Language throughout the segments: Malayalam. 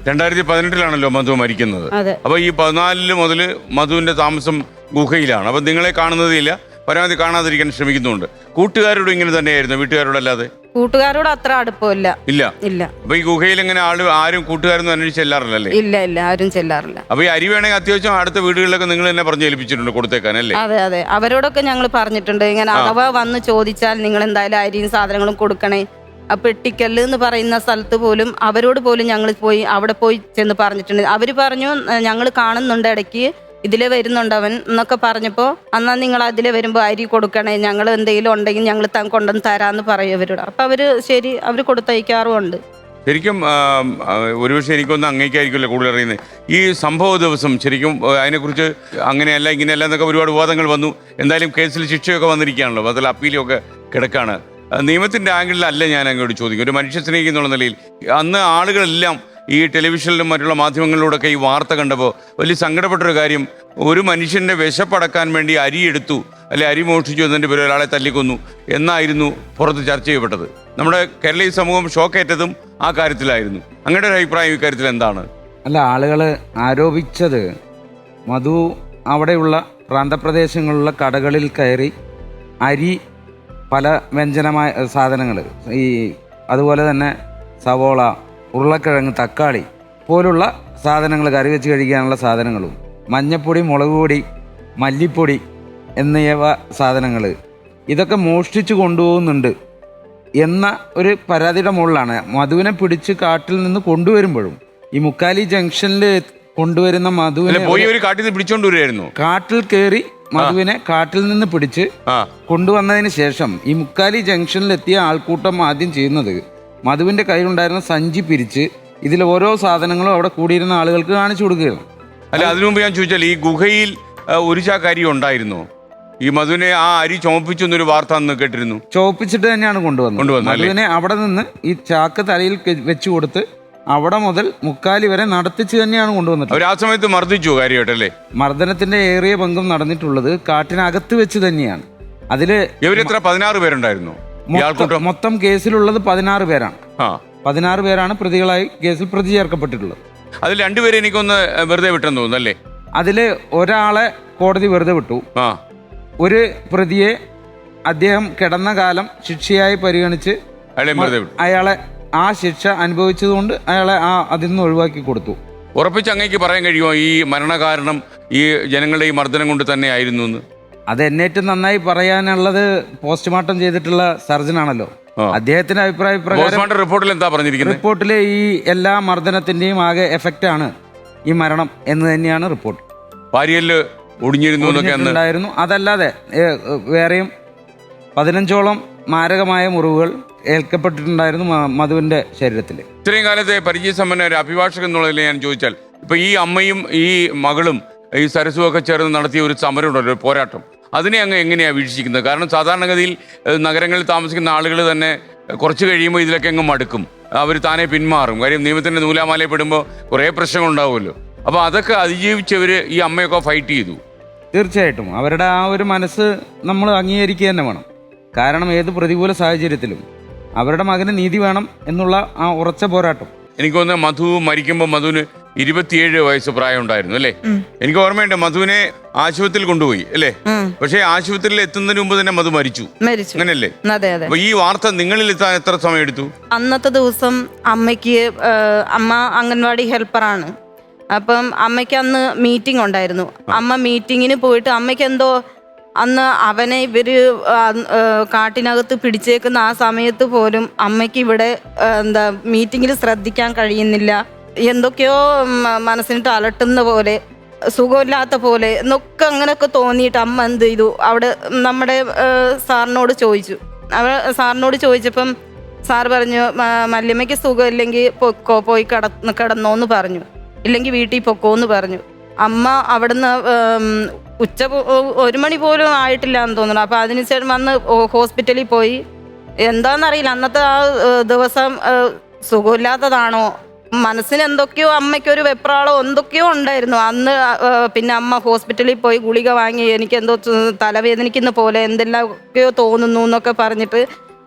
2018 മധു മരിക്കുന്നത്. അതെ. അപ്പൊ ഈ 14 മുതൽ മധുവിന്റെ താമസം ഗുഹയിലാണ്. അപ്പൊ നിങ്ങളെ കാണുന്നതില്ല, പരമാവധി കാണാതിരിക്കാൻ ശ്രമിക്കുന്നുണ്ട്. കൂട്ടുകാരോട് ഇങ്ങനെ തന്നെയായിരുന്നു, വീട്ടുകാരോടല്ലാതെ? കൂട്ടുകാരോട് അത്ര അടുപ്പമില്ല. ഇല്ല. ഇല്ല. അപ്പൊ ഈ ഗുഹയിൽ എങ്ങനെ ആരും കൂട്ടുകാരൊന്നും അന്വേഷിച്ച് ചെല്ലാറില്ലല്ലേ? ഇല്ല, ആരും ചെല്ലാറില്ല. അപ്പൊ ഈ അരി വേണമെങ്കിൽ അത്യാവശ്യം അടുത്ത വീടുകളിലൊക്കെ നിങ്ങൾ തന്നെ പറഞ്ഞു ഏൽപ്പിച്ചിട്ടുണ്ട് കൊടുത്തേക്കാൻ അല്ലേ? അതെ, അവരോടൊക്കെ ഞങ്ങൾ പറഞ്ഞിട്ടുണ്ട്, ഇങ്ങനെ അഥവാ വന്ന് ചോദിച്ചാൽ നിങ്ങൾ എന്തായാലും അരിയും സാധനങ്ങളും കൊടുക്കണേ. ആ പെട്ടിക്കല്ല് എന്ന് പറയുന്ന സ്ഥലത്ത് പോലും അവരോട് പോലും ഞങ്ങൾ അവിടെ പോയി ചെന്ന് പറഞ്ഞിട്ടുണ്ട്. അവര് പറഞ്ഞു ഞങ്ങൾ കാണുന്നുണ്ട് ഇടയ്ക്ക് ഇതിലെ വരുന്നുണ്ട് അവൻ എന്നൊക്കെ പറഞ്ഞപ്പോൾ, എന്നാൽ നിങ്ങൾ അതിലെ വരുമ്പോൾ അരി കൊടുക്കണേ, ഞങ്ങൾ എന്തെങ്കിലും ഉണ്ടെങ്കിൽ ഞങ്ങൾ കൊണ്ടുവന്ന് തരാമെന്ന് പറയും അവരോട്. അപ്പം ശരി, അവർ കൊടുത്തയക്കാറുമുണ്ട്. ശരിക്കും ഒരുപക്ഷെ എനിക്കൊന്നും അങ്ങേക്കായിരിക്കുമല്ലോ കൂടുതൽ അറിയുന്നത്. ഈ സംഭവ ദിവസം ശരിക്കും അതിനെക്കുറിച്ച് അങ്ങനെയല്ല ഇങ്ങനെയല്ല എന്നൊക്കെ ഒരുപാട് വിവാദങ്ങൾ വന്നു. എന്തായാലും കേസിൽ ശിക്ഷയൊക്കെ വന്നിരിക്കുകയാണല്ലോ, അതിൽ അപ്പീലൊക്കെ കിടക്കാണ്. നിയമത്തിൻ്റെ ആംഗിളിലല്ല ഞാൻ അങ്ങോട്ട് ചോദിക്കും. ഒരു മനുഷ്യ സ്നേഹിക്കുന്നുള്ള നിലയിൽ അന്ന് ആളുകളെല്ലാം ഈ ടെലിവിഷനിലും മറ്റുള്ള മാധ്യമങ്ങളിലൂടെയൊക്കെ ഈ വാർത്ത കണ്ടപ്പോൾ വലിയ സങ്കടപ്പെട്ടൊരു കാര്യം, ഒരു മനുഷ്യൻ്റെ വിശപ്പടക്കാൻ വേണ്ടി അരി എടുത്തു, അല്ലെ അരി മോഷ്ടിച്ചു എന്നതിൻ്റെ പേരിൽ ഒരാളെ തല്ലിക്കൊന്നു എന്നായിരുന്നു പുറത്ത് ചർച്ച ചെയ്യപ്പെട്ടത്. നമ്മുടെ കേരളീയ സമൂഹം ഷോക്കേറ്റതും ആ കാര്യത്തിലായിരുന്നു. അങ്ങയുടെ ഒരു അഭിപ്രായം ഇക്കാര്യത്തിൽ എന്താണ്? അല്ല, ആളുകൾ ആരോപിച്ചത് മധു അവിടെയുള്ള പ്രാന്തപ്രദേശങ്ങളിലുള്ള കടകളിൽ കയറി അരി, പല വ്യഞ്ജനമായ സാധനങ്ങൾ, ഈ അതുപോലെ തന്നെ സവോള, ഉരുളക്കിഴങ്ങ്, തക്കാളി പോലുള്ള സാധനങ്ങൾ, കറി വെച്ച് കഴിക്കാനുള്ള സാധനങ്ങളും, മഞ്ഞപ്പൊടി, മുളക് പൊടി, മല്ലിപ്പൊടി എന്നിവ സാധനങ്ങൾ ഇതൊക്കെ മോഷ്ടിച്ചു കൊണ്ടുപോകുന്നുണ്ട് എന്ന ഒരു പരാതിയുടെ മുകളിലാണ് മധുവിനെ പിടിച്ച് കാട്ടിൽ നിന്ന് കൊണ്ടുവരുമ്പോഴും ഈ മുക്കാലി ജംഗ്ഷനിൽ കൊണ്ടുവരുന്ന മധുവിനെ കാട്ടിൽ കയറി മധുവിനെ കാട്ടിൽ നിന്ന് പിടിച്ച് കൊണ്ടുവന്നതിന് ശേഷം ഈ മുക്കാലി ജംഗ്ഷനിലെത്തിയ ആൾക്കൂട്ടം ആദ്യം ചെയ്യുന്നത് മധുവിന്റെ കയ്യിലുണ്ടായിരുന്ന സഞ്ചി പിരിച്ച് ഇതിൽ ഓരോ സാധനങ്ങളും അവിടെ കൂടിയിരുന്ന ആളുകൾക്ക് കാണിച്ചു കൊടുക്കുകയാണ്. അല്ല, അതിനു മുമ്പ് ഞാൻ ചോദിച്ചാൽ ഈ ഗുഹയിൽ ഒരു ചാക്ക് അരി ഉണ്ടായിരുന്നു. ഈ മധുവിനെ ആ അരി ചുമപ്പിച്ചു എന്നൊരു വാർത്ത അന്ന് കേട്ടിരുന്നു. ചുവപ്പിച്ചിട്ട് തന്നെയാണ് കൊണ്ടുവന്നത്. മധുവിനെ അവിടെ നിന്ന് ഈ ചാക്ക് തലയിൽ വെച്ചു കൊടുത്ത് അവിടെ മുതൽ മുക്കാലി വരെ നടത്തിച്ച് തന്നെയാണ് കൊണ്ടുവന്നത്. അവർ ആ സമയത്ത് മർദ്ദിച്ചു കാര്യമായിട്ടല്ലേ? മർദ്ദനത്തിന്റെ ഏറിയ പങ്കും നടന്നിട്ടുള്ളത് കാട്ടിനകത്ത് വെച്ച് തന്നെയാണ്. അതില് ഇവരെത്ര 16 പേരുണ്ടായിരുന്നു മൊത്തം കേസിലുള്ളത് 16 പേരാണ്. 16 പേരാണ് പ്രതികളായി കേസിൽ പ്രതി ചേർക്കപ്പെട്ടിട്ടുള്ളത്. അതിൽ 2 പേരെ എനിക്കൊന്ന് വെറുതെ വിട്ടെന്ന് തോന്നുന്നു അല്ലേ? അതില് ഒരാളെ കോടതി വെറുതെ വിട്ടു. ഒരു പ്രതിയെ അദ്ദേഹം കിടന്ന കാലം ശിക്ഷയായി പരിഗണിച്ച് അയാളെ ആ ശിക്ഷ അനുഭവിച്ചതുകൊണ്ട് അയാളെ അതിൽ നിന്ന് ഒഴിവാക്കി കൊടുത്തു. ഉറപ്പിച്ച് അങ്ങേക്ക് പറയാൻ കഴിയുമോ ഈ മരണകാരണം ഈ ജനങ്ങളുടെ ഈ മർദ്ദനം കൊണ്ട് തന്നെ ആയിരുന്നു എന്ന്? അത് എന്നേറ്റവും നന്നായി പറയാനുള്ളത് പോസ്റ്റ്മോർട്ടം ചെയ്തിട്ടുള്ള സർജനാണല്ലോ. അദ്ദേഹത്തിന്റെ അഭിപ്രായ പ്രകാരം റിപ്പോർട്ടിൽ എന്താ പറഞ്ഞിരിക്കുന്നത്? റിപ്പോർട്ടിലെ ഈ എല്ലാ മർദ്ദനത്തിന്റെയും ആകെ എഫക്റ്റ് ആണ് ഈ മരണം എന്ന് തന്നെയാണ് റിപ്പോർട്ട്. വാരിയല് ഒടിഞ്ഞിരുന്നു. അതല്ലാതെ വേറെയും 15ഓളം മാരകമായ മുറിവുകൾ ഏൽക്കപ്പെട്ടിട്ടുണ്ടായിരുന്നു മധുവിന്റെ ശരീരത്തിൽ. ഇത്രയും കാലത്തെ പരിചയസമ്പന്ന ഒരു അഭിഭാഷകൻ എന്നുള്ളതിൽ ഞാൻ ചോദിച്ചാൽ, ഇപ്പൊ ഈ അമ്മയും ഈ മകളും ഈ സരസുമൊക്കെ ചേർന്ന് നടത്തിയ ഒരു സമരമുണ്ടല്ലോ, ഒരു പോരാട്ടം, അതിനെ അങ്ങ് എങ്ങനെയാണ് വീക്ഷിക്കുന്നത്? കാരണം സാധാരണഗതിയിൽ നഗരങ്ങളിൽ താമസിക്കുന്ന ആളുകൾ തന്നെ കുറച്ച് കഴിയുമ്പോൾ ഇതിലൊക്കെ അങ്ങ് മടുക്കും, അവർ താനെ പിന്മാറും. കാര്യം നിയമത്തിൻ്റെ നൂലാമാലയിൽ പെടുമ്പോൾ കുറേ പ്രശ്നങ്ങളുണ്ടാവുമല്ലോ. അപ്പോൾ അതൊക്കെ അതിജീവിച്ചവർ ഈ അമ്മയൊക്കെ ഫൈറ്റ് ചെയ്തു. തീർച്ചയായിട്ടും അവരുടെ ആ ഒരു മനസ്സ് നമ്മൾ അംഗീകരിക്കുക തന്നെ വേണം. കാരണം ഏത് പ്രതികൂല സാഹചര്യത്തിലും അവരുടെ മകന് നീതി വേണം എന്നുള്ള ആ ഉറച്ച പോരാട്ടം. എനിക്ക് തോന്നുന്നത് മധു മരിക്കുമ്പോൾ മധുവിന് 27 വയസ്സ് പ്രായം ഉണ്ടായിരുന്നു അല്ലേ? എനിക്ക് ഓർമ്മയുണ്ട്, മധുവിനെ ആശുപത്രിയിൽ കൊണ്ടുപോയി അല്ലേ? പക്ഷേ ആശുപത്രിയിൽ എത്തുന്നതിന് മുമ്പ് തന്നെ മധു മരിച്ചു. അങ്ങനല്ലേ? അപ്പൊ ഈ വാർത്ത നിങ്ങളിൽ എത്താൻ എത്ര സമയം എടുത്തു? അന്നത്തെ ദിവസം അമ്മ അംഗൻവാടി ഹെൽപ്പറാണ്. അപ്പം അമ്മയ്ക്ക് അന്ന് മീറ്റിംഗ് ഉണ്ടായിരുന്നു. അമ്മ മീറ്റിങ്ങിന് പോയിട്ട് അമ്മയ്ക്ക് എന്തോ അന്ന് അവനെ ഇവര് കാട്ടിനകത്ത് പിടിച്ചേക്കുന്ന ആ സമയത്ത് പോലും അമ്മയ്ക്ക് ഇവിടെ മീറ്റിങ്ങിൽ ശ്രദ്ധിക്കാൻ കഴിയുന്നില്ല. എന്തൊക്കെയോ മനസ്സിനിട്ട് അലട്ടുന്ന പോലെ, സുഖമില്ലാത്ത പോലെ എന്നൊക്കെ അങ്ങനെയൊക്കെ തോന്നിയിട്ട് അമ്മ എന്ത് ചെയ്തു, അവിടെ നമ്മുടെ സാറിനോട് ചോദിച്ചപ്പം സാർ പറഞ്ഞു, മല്യമ്മയ്ക്ക് സുഖമില്ലെങ്കിൽ പോയി കിടന്നോന്ന് പറഞ്ഞു, ഇല്ലെങ്കിൽ വീട്ടിൽ പൊക്കോന്ന് പറഞ്ഞു. അമ്മ അവിടുന്ന് 1 മണി പോലും ആയിട്ടില്ല എന്ന് തോന്നുന്നു. അപ്പോൾ അതിനുശേഷം വന്ന് ഹോസ്പിറ്റലിൽ പോയി. എന്താണെന്നറിയില്ല, അന്നത്തെ ആ ദിവസം സുഖമില്ലാത്തതാണോ, മനസ്സിന് എന്തൊക്കെയോ അമ്മയ്ക്കൊരു വെപ്രാളോ എന്തൊക്കെയോ ഉണ്ടായിരുന്നു അന്ന്. പിന്നെ അമ്മ ഹോസ്പിറ്റലിൽ പോയി ഗുളിക വാങ്ങി, എനിക്ക് എന്തോ തലവേദനിക്കുന്ന പോലെ എന്തെല്ലാമൊക്കെയോ തോന്നുന്നു എന്നൊക്കെ പറഞ്ഞിട്ട്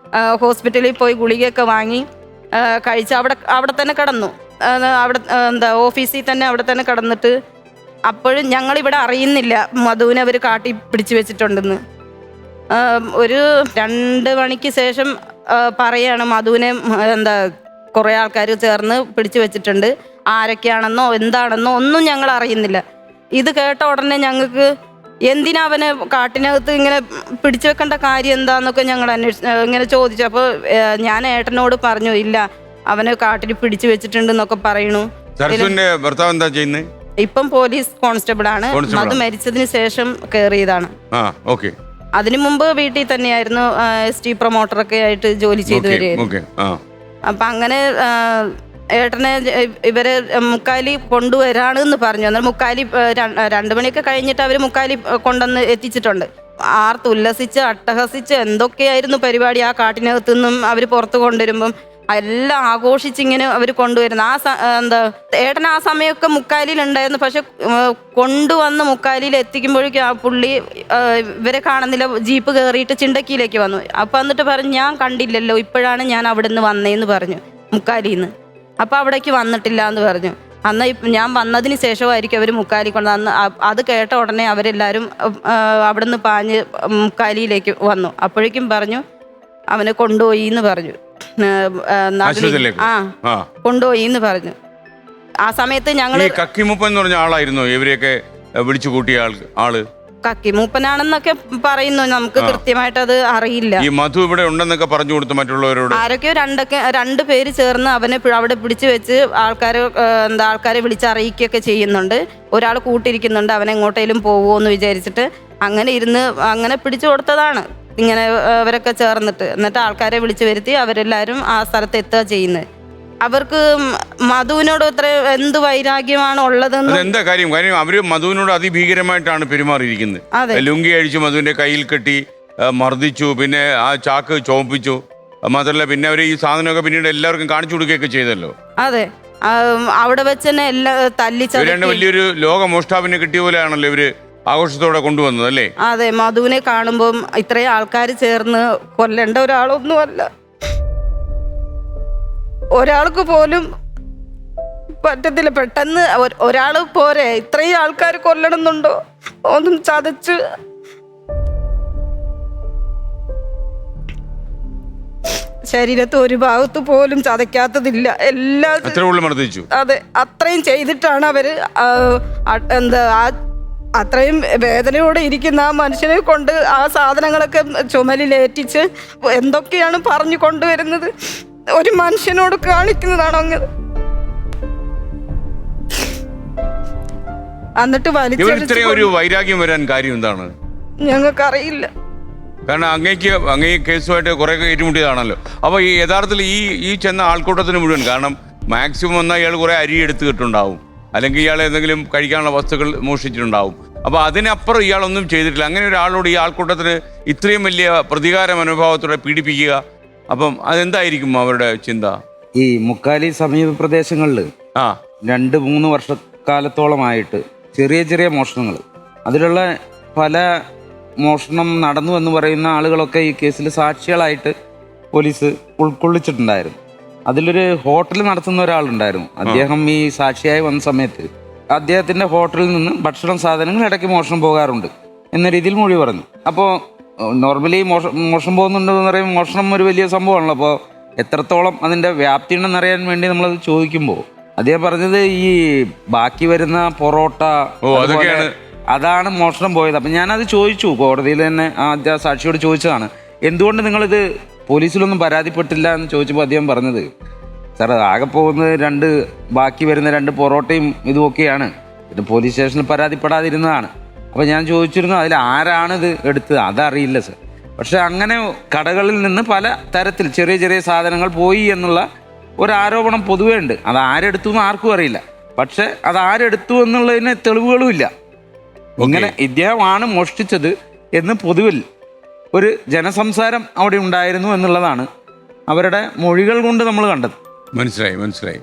ഹോസ്പിറ്റലിൽ പോയി ഗുളികയൊക്കെ വാങ്ങി കഴിച്ച് അവിടെ തന്നെ കിടന്നു. അവിടെ എന്താ ഓഫീസിൽ തന്നെ അവിടെ തന്നെ കിടന്നിട്ട് അപ്പോഴും ഞങ്ങളിവിടെ അറിയുന്നില്ല മധുവിനെ അവർ കാട്ടി പിടിച്ചു വെച്ചിട്ടുണ്ടെന്ന്. ഒരു 2 മണിക്ക് ശേഷം പറയാണ് മധുവിനെ എന്താ കുറേ ആൾക്കാർ ചേർന്ന് പിടിച്ചു വെച്ചിട്ടുണ്ട്. ആരൊക്കെയാണെന്നോ എന്താണെന്നോ ഒന്നും ഞങ്ങൾ അറിയുന്നില്ല. ഇത് കേട്ട ഉടനെ ഞങ്ങൾക്ക് എന്തിനാ അവനെ കാട്ടിനകത്ത് ഇങ്ങനെ പിടിച്ചു വെക്കേണ്ട കാര്യം എന്താന്നൊക്കെ ഞങ്ങൾ ഇങ്ങനെ ചോദിച്ചു. അപ്പോൾ ഞാൻ ഏട്ടനോട് പറഞ്ഞു, ഇല്ല അവനെ കാട്ടിൽ പിടിച്ചു വെച്ചിട്ടുണ്ടെന്നൊക്കെ പറയണു. സരസുവിന്റെ ഭർത്താവ് എന്താ ചെയ്യുന്നത്? ഇപ്പം പോലീസ് കോൺസ്റ്റബിൾ ആണ്. അത് മരിച്ചതിന് ശേഷം കയറിയതാണ്. അതിനു മുമ്പ് വീട്ടിൽ തന്നെയായിരുന്നു ST പ്രൊമോട്ടറൊക്കെ ആയിട്ട് ജോലി ചെയ്തു വരികയായിരുന്നു. അപ്പൊ അങ്ങനെ ഏട്ടനെ ഇവരെ മുക്കാലി കൊണ്ടുവരാണെന്ന് പറഞ്ഞു. എന്നാൽ മുക്കാലി 2 മണിയൊക്കെ കഴിഞ്ഞിട്ട് അവർ മുക്കാലി കൊണ്ടുവന്ന് എത്തിച്ചിട്ടുണ്ട്. ഉല്ലസിച്ച് അട്ടഹസിച്ച് എന്തൊക്കെയായിരുന്നു പരിപാടി. ആ കാട്ടിനകത്തു നിന്നും അവർ പുറത്ത് കൊണ്ടുവരുമ്പം എല്ലാം ആഘോഷിച്ചിങ്ങനെ അവർ കൊണ്ടുവരുന്നു. എന്താ ഏട്ടൻ ആ സമയമൊക്കെ മുക്കാലിയിലുണ്ടായിരുന്നു. പക്ഷെ കൊണ്ടുവന്ന് മുക്കാലിയിൽ എത്തിക്കുമ്പോഴേക്കും ആ പുള്ളി ഇവരെ കാണുന്നില്ല. ജീപ്പ് കയറിയിട്ട് ചിണ്ടക്കിയിലേക്ക് വന്നു. അപ്പം എന്നിട്ട് പറഞ്ഞു, ഞാൻ കണ്ടില്ലല്ലോ, ഇപ്പോഴാണ് ഞാൻ അവിടെ നിന്ന് വന്നേന്ന് പറഞ്ഞു മുക്കാലിന്ന്. അപ്പം അവിടേക്ക് വന്നിട്ടില്ല എന്ന് പറഞ്ഞു. അന്ന് ഞാൻ വന്നതിന് ശേഷമായിരിക്കും അവർ മുക്കാലി കൊണ്ട് അന്ന്. അത് കേട്ട ഉടനെ അവരെല്ലാവരും അവിടെ നിന്ന് പാഞ്ഞ് മുക്കാലിയിലേക്ക് വന്നു. അപ്പോഴേക്കും പറഞ്ഞു അവനെ കൊണ്ടുപോയി എന്ന് പറഞ്ഞു. കൊണ്ടുപോയി എന്ന് പറഞ്ഞു. ആ സമയത്ത് ഞങ്ങൾ കക്കിമൂപ്പൻ എന്ന് പറഞ്ഞ ആളായിരുന്നു ഇവരെയൊക്കെ വിളിച്ചു കൂട്ടിയ ആള്. കക്കിമൂപ്പനാണെന്നൊക്കെ പറയുന്നു. നമുക്ക് കൃത്യമായിട്ട് അത് അറിയില്ല. ഈ മധു ഇവിടെ ഉണ്ടെന്നൊക്കെ പറഞ്ഞു കൊടുത്തു മറ്റുള്ളവരോട്. ആരൊക്കെയോ 2 പേര് ചേർന്ന് അവനെ അവിടെ പിടിച്ചു വെച്ച് ആൾക്കാരെ വിളിച്ച് അറിയിക്കുകയൊക്കെ ചെയ്യുന്നുണ്ട്. ഒരാൾ കൂട്ടിരിക്കുന്നുണ്ട്, അവൻ എങ്ങോട്ടേലും പോവുമോ എന്ന് വിചാരിച്ചിട്ട് അങ്ങനെ പിടിച്ചു കൊടുത്തതാണ്. ഇങ്ങനെ അവരൊക്കെ ചേർന്നിട്ട് എന്നിട്ട് ആൾക്കാരെ വിളിച്ചു വരുത്തി അവരെല്ലാവരും ആ സ്ഥലത്ത് എത്തുക ചെയ്യുന്നത്. അവർക്ക് മധുവിനോട് എന്ത് വൈരാഗ്യമാണ് ഉള്ളതെന്ന്. എന്താ കാര്യം അവര് മധുവിനോട് അതിഭീകരമായിട്ടാണ് പെരുമാറിയിരിക്കുന്നത്. ലുങ്കി അഴിച്ചു മധുവിന്റെ കയ്യിൽ കെട്ടി മർദ്ദിച്ചു, പിന്നെ ആ ചാക്ക് ചോപ്പിച്ചു. മാത്രമല്ല പിന്നെ അവര് ഈ സാധനമൊക്കെ പിന്നീട് എല്ലാവർക്കും കാണിച്ചു കൊടുക്കുകയൊക്കെ ചെയ്തല്ലോ. അതെ, അവിടെ വെച്ച് തന്നെ എല്ലാം തല്ലിച്ചു. വലിയൊരു ലോക മോഷ്ടാവിനെ കിട്ടിയ പോലെയാണല്ലോ ഇവര് ആഘോഷത്തോടെ കൊണ്ടുവന്നത് അല്ലേ? അതെ, മധുവിനെ കാണുമ്പം ഇത്രയും ആൾക്കാർ ചേർന്ന് കൊല്ലേണ്ട ഒരാളൊന്നുമല്ല. ഒരാൾക്ക് പോലും പറ്റത്തില്ല. പെട്ടെന്ന് ഒരാൾ പോരെ, ഇത്രയും ആൾക്കാർ കൊല്ലണമെന്നുണ്ടോ? ഒന്നും ചതച്ച് ശരീരത്ത് ഒരു ഭാഗത്ത് പോലും ചതയ്ക്കാത്തതില്ല. എല്ലാം അതെ, അത്രയും ചെയ്തിട്ടാണ് അവര് അത്രയും വേദനയോടെ ഇരിക്കുന്ന ആ മനുഷ്യനെ കൊണ്ട് ആ സാധനങ്ങളൊക്കെ ചുമലിലേറ്റിച്ച് എന്തൊക്കെയാണ് പറഞ്ഞു കൊണ്ടുവരുന്നത്. ഒരു മനുഷ്യനോട് കാണിക്കുന്നതാണോ അങ്ങനെ? എന്നിട്ട് വലിച്ചൊരു വൈരാഗ്യം വരാൻ കാര്യം എന്താണ് ഞങ്ങൾക്കറിയില്ല. കാരണം അങ്ങേ കേസുമായിട്ട് കുറെ ഏറ്റുമുട്ടിയതാണല്ലോ. അപ്പൊ ഈ യഥാർത്ഥത്തിൽ ഈ ചെന്ന ആൾക്കൂട്ടത്തിന് മുഴുവൻ, കാരണം മാക്സിമം വന്നാൽ ഇയാൾ കുറെ അരി എടുത്തിട്ടുണ്ടാവും, അല്ലെങ്കിൽ ഇയാൾ എന്തെങ്കിലും കഴിക്കാനുള്ള വസ്തുക്കൾ മോഷ്ടിച്ചിട്ടുണ്ടാവും. അപ്പോൾ അതിനപ്പുറം ഇയാളൊന്നും ചെയ്തിട്ടില്ല. അങ്ങനെ ഒരാളോട് ഈ ആൾക്കൂട്ടത്തിന് ഇത്രയും വലിയ പ്രതികാര മനോഭാവത്തോടെ പീഡിപ്പിക്കുക, അപ്പം അതെന്തായിരിക്കും അവരുടെ ചിന്ത? ഈ മുക്കാലി സമീപ പ്രദേശങ്ങളിൽ 2-3 വർഷക്കാലത്തോളമായിട്ട് ചെറിയ ചെറിയ മോഷണങ്ങൾ, അതിലുള്ള പല മോഷണം നടന്നു എന്ന് പറയുന്ന ആളുകളൊക്കെ ഈ കേസിൽ സാക്ഷികളായിട്ട് പോലീസ് ഉൾക്കൊള്ളിച്ചിട്ടുണ്ടായിരുന്നു. അതിലൊരു ഹോട്ടൽ നടത്തുന്ന ഒരാളുണ്ടായിരുന്നു. അദ്ദേഹം ഈ സാക്ഷിയായി വന്ന സമയത്ത് അദ്ദേഹത്തിൻ്റെ ഹോട്ടലിൽ നിന്ന് ഭക്ഷണം സാധനങ്ങൾ ഇടയ്ക്ക് മോഷണം പോകാറുണ്ട് എന്ന രീതിയിൽ മൊഴി പറഞ്ഞു. അപ്പോൾ നോർമലി മോഷണം പോകുന്നുണ്ടെന്ന് പറയുമ്പോൾ മോഷണം ഒരു വലിയ സംഭവമാണല്ലോ. അപ്പോൾ എത്രത്തോളം അതിൻ്റെ വ്യാപ്തി ഉണ്ടെന്നറിയാൻ വേണ്ടി നമ്മളത് ചോദിക്കുമ്പോൾ അദ്ദേഹം പറഞ്ഞത് ഈ ബാക്കി വരുന്ന പൊറോട്ട അതാണ് മോഷണം പോയത്. അപ്പം ഞാനത് ചോദിച്ചു, കോടതിയിൽ തന്നെ ആദ്യ സാക്ഷിയോട് ചോദിച്ചതാണ്, എന്തുകൊണ്ട് നിങ്ങളിത് പോലീസിലൊന്നും പരാതിപ്പെട്ടില്ല എന്ന് ചോദിച്ചപ്പോൾ അദ്ദേഹം പറഞ്ഞത്, സാർ ആകെ പോകുന്നത് ബാക്കി വരുന്ന 2 പൊറോട്ടയും ഇതുമൊക്കെയാണ്, പിന്നെ പോലീസ് സ്റ്റേഷനിൽ പരാതിപ്പെടാതിരുന്നതാണ്. അപ്പോൾ ഞാൻ ചോദിച്ചിരുന്നു അതിൽ ആരാണിത് എടുത്തത്, അതറിയില്ല സാർ. പക്ഷെ അങ്ങനെ കടകളിൽ നിന്ന് പല തരത്തിൽ ചെറിയ ചെറിയ സാധനങ്ങൾ പോയി എന്നുള്ള ഒരാരോപണം പൊതുവേ ഉണ്ട്. അത് ആരെടുത്തു എന്ന് ആർക്കും അറിയില്ല. പക്ഷെ അത് ആരെടുത്തു എന്നുള്ളതിന് തെളിവുകളും ഇല്ല. ഇങ്ങനെ ഇദ്ദേഹമാണ് മോഷ്ടിച്ചത് എന്ന് പൊതുവിൽ ഒരു ജനസംസാരം അവിടെ ഉണ്ടായിരുന്നു എന്നുള്ളതാണ് അവരുടെ മൊഴികൾ കൊണ്ട് നമ്മൾ കണ്ടത്. മനസ്സിലായി.